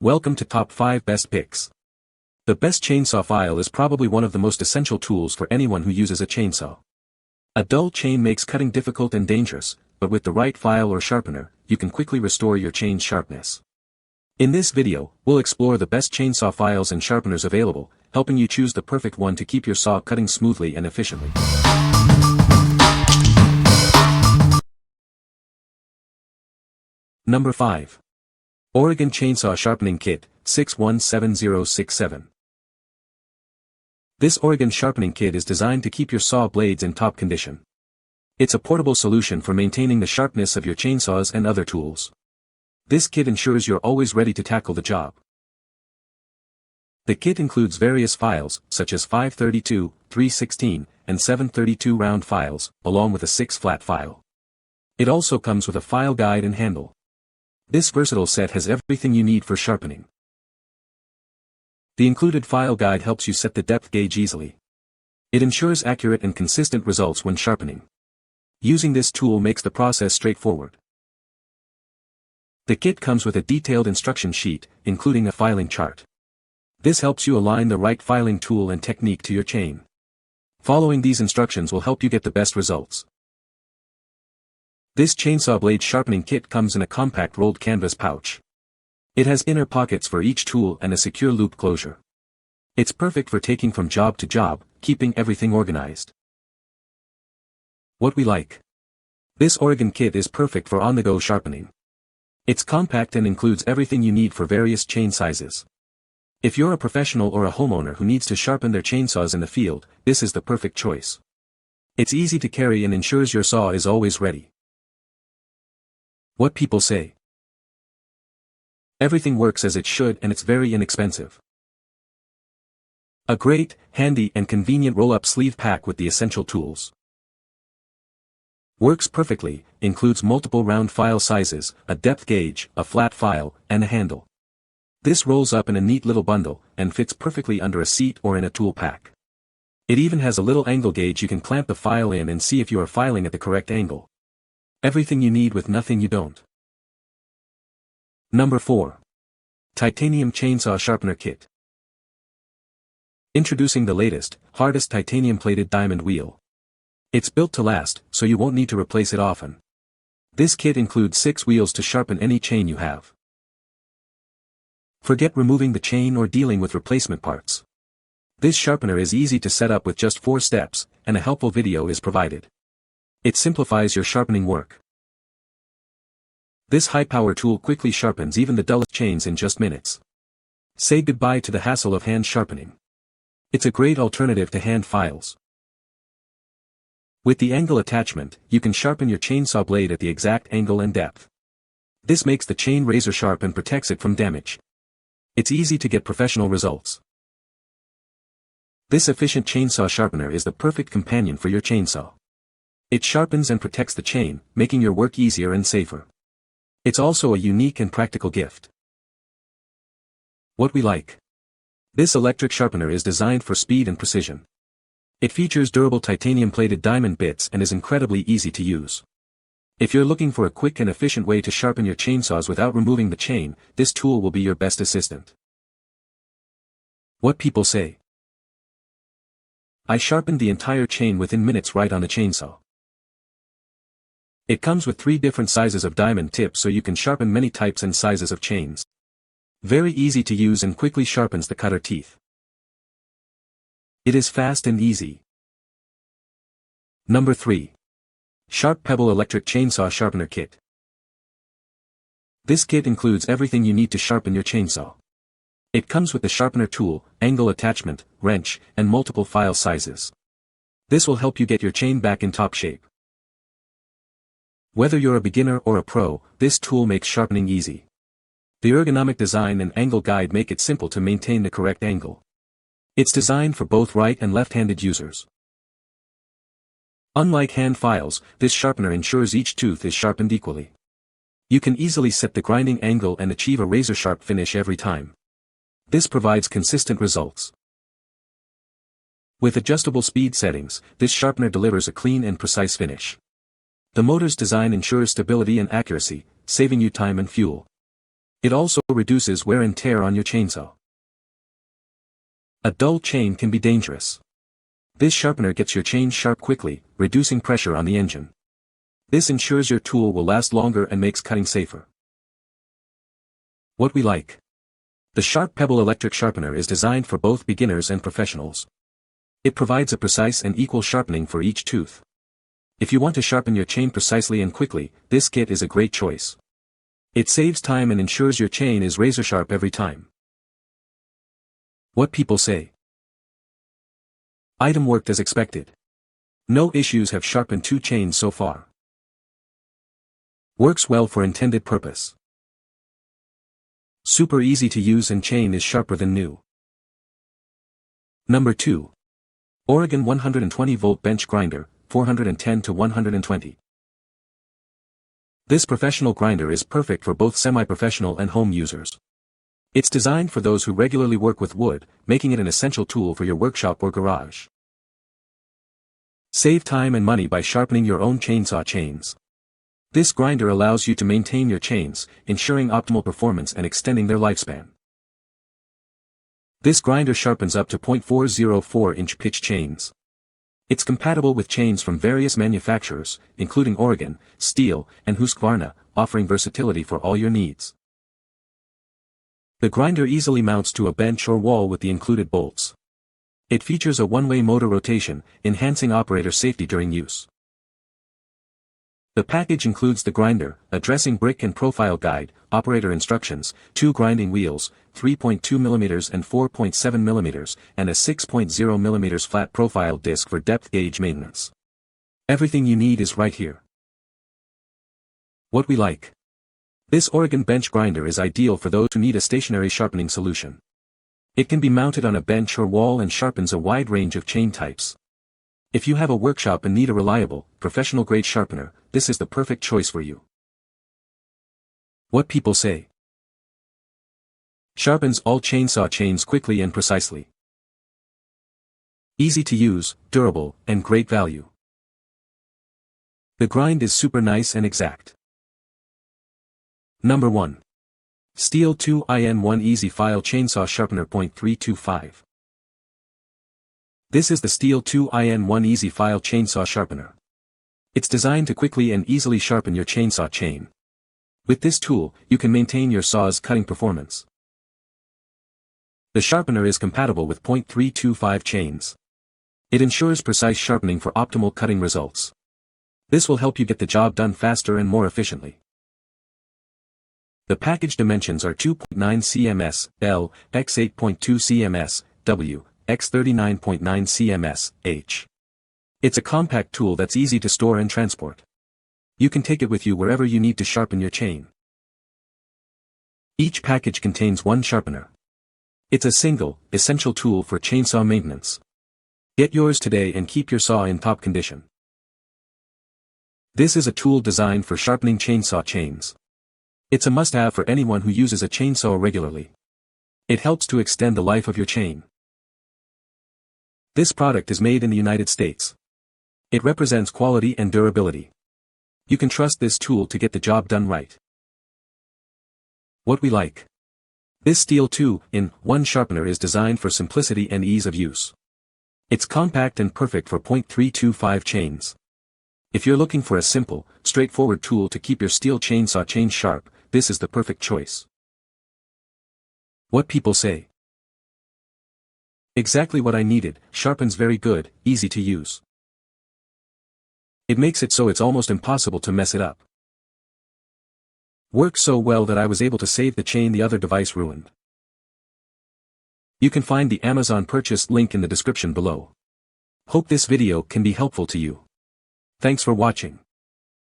Welcome to Top 5 Best Picks. The best chainsaw file is probably one of the most essential tools for anyone who uses a chainsaw. A dull chain makes cutting difficult and dangerous, but with the right file or sharpener, you can quickly restore your chain's sharpness. In this video, we'll explore the best chainsaw files and sharpeners available, helping you choose the perfect one to keep your saw cutting smoothly and efficiently. Number 5. Oregon Chainsaw Sharpening Kit, 617067. This Oregon sharpening kit is designed to keep your saw blades in top condition. It's a portable solution for maintaining the sharpness of your chainsaws and other tools. This kit ensures you're always ready to tackle the job. The kit includes various files, such as 532, 316, and 732 round files, along with a 6-flat file. It also comes with a file guide and handle. This versatile set has everything you need for sharpening. The included file guide helps you set the depth gauge easily. It ensures accurate and consistent results when sharpening. Using this tool makes the process straightforward. The kit comes with a detailed instruction sheet, including a filing chart. This helps you align the right filing tool and technique to your chain. Following these instructions will help you get the best results. This chainsaw blade sharpening kit comes in a compact rolled canvas pouch. It has inner pockets for each tool and a secure loop closure. It's perfect for taking from job to job, keeping everything organized. What we like. This Oregon kit is perfect for on-the-go sharpening. It's compact and includes everything you need for various chain sizes. If you're a professional or a homeowner who needs to sharpen their chainsaws in the field, this is the perfect choice. It's easy to carry and ensures your saw is always ready. What people say. Everything works as it should and it's very inexpensive. A great, handy and convenient roll-up sleeve pack with the essential tools. Works perfectly, includes multiple round file sizes, a depth gauge, a flat file, and a handle. This rolls up in a neat little bundle, and fits perfectly under a seat or in a tool pack. It even has a little angle gauge you can clamp the file in and see if you are filing at the correct angle. Everything you need with nothing you don't. Number 4. Titanium Chainsaw Sharpener Kit. Introducing the latest, hardest titanium-plated diamond wheel. It's built to last, so you won't need to replace it often. This kit includes 6 wheels to sharpen any chain you have. Forget removing the chain or dealing with replacement parts. This sharpener is easy to set up with just 4 steps, and a helpful video is provided. It simplifies your sharpening work. This high-power tool quickly sharpens even the dullest chains in just minutes. Say goodbye to the hassle of hand sharpening. It's a great alternative to hand files. With the angle attachment, you can sharpen your chainsaw blade at the exact angle and depth. This makes the chain razor sharp and protects it from damage. It's easy to get professional results. This efficient chainsaw sharpener is the perfect companion for your chainsaw. It sharpens and protects the chain, making your work easier and safer. It's also a unique and practical gift. What we like. This electric sharpener is designed for speed and precision. It features durable titanium-plated diamond bits and is incredibly easy to use. If you're looking for a quick and efficient way to sharpen your chainsaws without removing the chain, this tool will be your best assistant. What people say. I sharpened the entire chain within minutes right on the chainsaw. It comes with 3 different sizes of diamond tips so you can sharpen many types and sizes of chains. Very easy to use and quickly sharpens the cutter teeth. It is fast and easy. Number 3. Pebble Electric Chainsaw Sharpener Kit. This kit includes everything you need to sharpen your chainsaw. It comes with the sharpener tool, angle attachment, wrench, and multiple file sizes. This will help you get your chain back in top shape. Whether you're a beginner or a pro, this tool makes sharpening easy. The ergonomic design and angle guide make it simple to maintain the correct angle. It's designed for both right and left-handed users. Unlike hand files, this sharpener ensures each tooth is sharpened equally. You can easily set the grinding angle and achieve a razor-sharp finish every time. This provides consistent results. With adjustable speed settings, this sharpener delivers a clean and precise finish. The motor's design ensures stability and accuracy, saving you time and fuel. It also reduces wear and tear on your chainsaw. A dull chain can be dangerous. This sharpener gets your chain sharp quickly, reducing pressure on the engine. This ensures your tool will last longer and makes cutting safer. What we like. The Sharp Pebble electric sharpener is designed for both beginners and professionals. It provides a precise and equal sharpening for each tooth. If you want to sharpen your chain precisely and quickly, this kit is a great choice. It saves time and ensures your chain is razor sharp every time. What people say. Item worked as expected. No issues, have sharpened 2 chains so far. Works well for intended purpose. Super easy to use and chain is sharper than new. Number 2. Oregon 120-volt bench grinder, 410 to 120. This professional grinder is perfect for both semi-professional and home users. It's designed for those who regularly work with wood, making it an essential tool for your workshop or garage. Save time and money by sharpening your own chainsaw chains. This grinder allows you to maintain your chains, ensuring optimal performance and extending their lifespan. This grinder sharpens up to 0.404-inch pitch chains. It's compatible with chains from various manufacturers, including Oregon, Stihl, and Husqvarna, offering versatility for all your needs. The grinder easily mounts to a bench or wall with the included bolts. It features a one-way motor rotation, enhancing operator safety during use. The package includes the grinder, a dressing brick and profile guide, operator instructions, 2 grinding wheels, 3.2 mm and 4.7 mm, and a 6.0 mm flat profile disc for depth gauge maintenance. Everything you need is right here. What we like. This Oregon bench grinder is ideal for those who need a stationary sharpening solution. It can be mounted on a bench or wall and sharpens a wide range of chain types. If you have a workshop and need a reliable, professional-grade sharpener, this is the perfect choice for you. What people say. Sharpens all chainsaw chains quickly and precisely. Easy to use, durable, and great value. The grind is super nice and exact. Number 1. Stihl 2in1 Easy File Chainsaw Sharpener .325. This is the Stihl 2in1 Easy File Chainsaw Sharpener. It's designed to quickly and easily sharpen your chainsaw chain. With this tool, you can maintain your saw's cutting performance. The sharpener is compatible with .325 chains. It ensures precise sharpening for optimal cutting results. This will help you get the job done faster and more efficiently. The package dimensions are 2.9 cms, L, x 8.2 cms, W, x 39.9 cms, H. It's a compact tool that's easy to store and transport. You can take it with you wherever you need to sharpen your chain. Each package contains 1 sharpener. It's a single, essential tool for chainsaw maintenance. Get yours today and keep your saw in top condition. This is a tool designed for sharpening chainsaw chains. It's a must-have for anyone who uses a chainsaw regularly. It helps to extend the life of your chain. This product is made in the United States. It represents quality and durability. You can trust this tool to get the job done right. What we like. This Stihl 2-in-1 sharpener is designed for simplicity and ease of use. It's compact and perfect for .325 chains. If you're looking for a simple, straightforward tool to keep your Stihl chainsaw chain sharp, this is the perfect choice. What people say. Exactly what I needed, sharpens very good, easy to use. It makes it so it's almost impossible to mess it up. Works so well that I was able to save the chain the other device ruined. You can find the Amazon purchase link in the description below. Hope this video can be helpful to you. Thanks for watching.